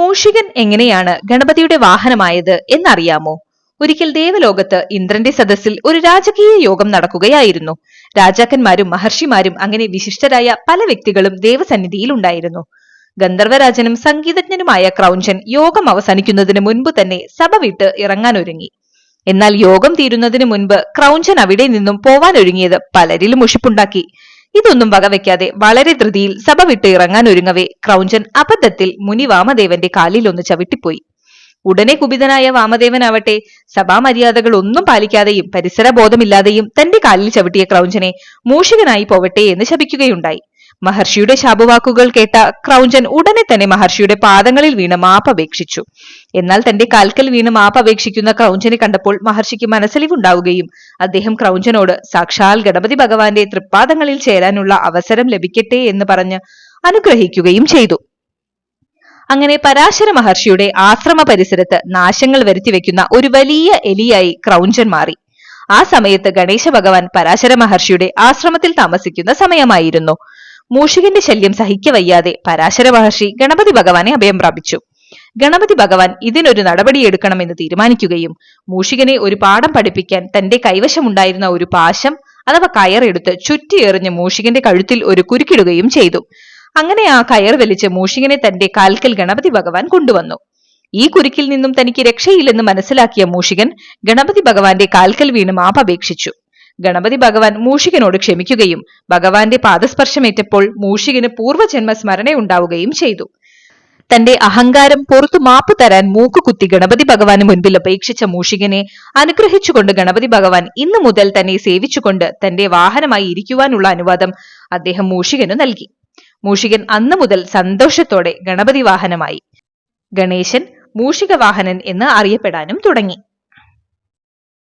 മൂഷികൻ എങ്ങനെയാണ് ഗണപതിയുടെ വാഹനമായത് എന്നറിയാമോ? ഒരിക്കൽ ദേവലോകത്ത് ഇന്ദ്രന്റെ സദസ്സിൽ ഒരു രാജകീയ യോഗം നടക്കുകയായിരുന്നു. രാജാക്കന്മാരും മഹർഷിമാരും അങ്ങനെ വിശിഷ്ടരായ പല വ്യക്തികളും ദേവസന്നിധിയിൽ ഉണ്ടായിരുന്നു. ഗന്ധർവരാജനും സംഗീതജ്ഞനുമായ ക്രൗഞ്ചൻ യോഗം അവസാനിക്കുന്നതിന് മുൻപ് തന്നെ സഭ വിട്ട് ഇറങ്ങാനൊരുങ്ങി. എന്നാൽ യോഗം തീരുന്നതിന് മുൻപ് ക്രൗഞ്ചൻ അവിടെ നിന്നും പോവാനൊരുങ്ങിയത് പലരിലും മുഷിപ്പുണ്ടാക്കി. ഇതൊന്നും വകവെക്കാതെ വളരെ ധൃതിയിൽ സഭ വിട്ട് ഇറങ്ങാൻ ഒരുങ്ങവേ ക്രൗഞ്ചൻ അബദ്ധത്തിൽ മുനി വാമദേവന്റെ കാലിൽ ഒന്ന് ചവിട്ടിപ്പോയി. ഉടനെ കുപിതനായ വാമദേവനാവട്ടെ സഭാമര്യാദകൾ ഒന്നും പാലിക്കാതെയും പരിസര ബോധമില്ലാതെയും തന്റെ കാലിൽ ചവിട്ടിയ ക്രൗഞ്ചനെ മൂഷികനായി പോവട്ടെ എന്ന് ശപിക്കുകയുണ്ടായി. മഹർഷിയുടെ ശാപവാക്കുകൾ കേട്ട ക്രൗഞ്ചൻ ഉടനെ തന്നെ മഹർഷിയുടെ പാദങ്ങളിൽ വീണ് മാപ്പപേക്ഷിച്ചു. എന്നാൽ തന്റെ കാൽക്കൽ വീണ് മാപ്പപേക്ഷിക്കുന്ന ക്രൗഞ്ചനെ കണ്ടപ്പോൾ മഹർഷിക്ക് മനസ്സലിവുണ്ടാവുകയും അദ്ദേഹം ക്രൗഞ്ചനോട് സാക്ഷാൽ ഗണപതി ഭഗവാന്റെ തൃപ്പാദങ്ങളിൽ ചേരാനുള്ള അവസരം ലഭിക്കട്ടെ എന്ന് പറഞ്ഞ് അനുഗ്രഹിക്കുകയും ചെയ്തു. അങ്ങനെ പരാശര മഹർഷിയുടെ ആശ്രമ പരിസരത്ത് നാശങ്ങൾ വരുത്തിവെക്കുന്ന ഒരു വലിയ എലിയായി ക്രൗഞ്ചൻ മാറി. ആ സമയത്ത് ഗണേശ ഭഗവാൻ പരാശര മഹർഷിയുടെ ആശ്രമത്തിൽ താമസിക്കുന്ന സമയമായിരുന്നു. മൂഷികന്റെ ശല്യം സഹിക്കവയ്യാതെ പരാശര മഹർഷി ഗണപതി ഭഗവാനെ അഭയം പ്രാപിച്ചു. ഗണപതി ഭഗവാൻ ഇതിനൊരു നടപടിയെടുക്കണമെന്ന് തീരുമാനിക്കുകയും മൂഷികനെ ഒരു പാഠം പഠിപ്പിക്കാൻ തന്റെ കൈവശമുണ്ടായിരുന്ന ഒരു പാശം അഥവാ കയറെടുത്ത് ചുറ്റിയെറിഞ്ഞ് മൂഷികന്റെ കഴുത്തിൽ ഒരു കുരുക്കിടുകയും ചെയ്തു. അങ്ങനെ ആ കയർ വലിച്ച് മൂഷികനെ തന്റെ കാൽക്കൽ ഗണപതി ഭഗവാൻ കൊണ്ടുവന്നു. ഈ കുരുക്കിൽ നിന്നും തനിക്ക് രക്ഷയില്ലെന്ന് മനസ്സിലാക്കിയ മൂഷികൻ ഗണപതി ഭഗവാന്റെ കാൽക്കൽ വീണ് മാപ്പപേക്ഷിച്ചു. ഗണപതി ഭഗവാൻ മൂഷികനോട് ക്ഷമിക്കുകയും ഭഗവാന്റെ പാദസ്പർശമേറ്റപ്പോൾ മൂഷികന് പൂർവ്വജന്മ സ്മരണയുണ്ടാവുകയും ചെയ്തു. തന്റെ അഹങ്കാരം പുറത്തു മാപ്പ് തരാൻ മൂക്കുകുത്തി ഗണപതി ഭഗവാന് മുൻപിൽ അപേക്ഷിച്ച മൂഷികനെ അനുഗ്രഹിച്ചുകൊണ്ട് ഗണപതി ഭഗവാൻ ഇന്നു മുതൽ തന്നെ സേവിച്ചുകൊണ്ട് തന്റെ വാഹനമായി ഇരിക്കുവാനുള്ള അനുവാദം അദ്ദേഹം മൂഷികനു നൽകി. മൂഷികൻ അന്നു മുതൽ സന്തോഷത്തോടെ ഗണപതി വാഹനമായി. ഗണേശൻ മൂഷിക വാഹനൻ എന്ന് അറിയപ്പെടാനും തുടങ്ങി.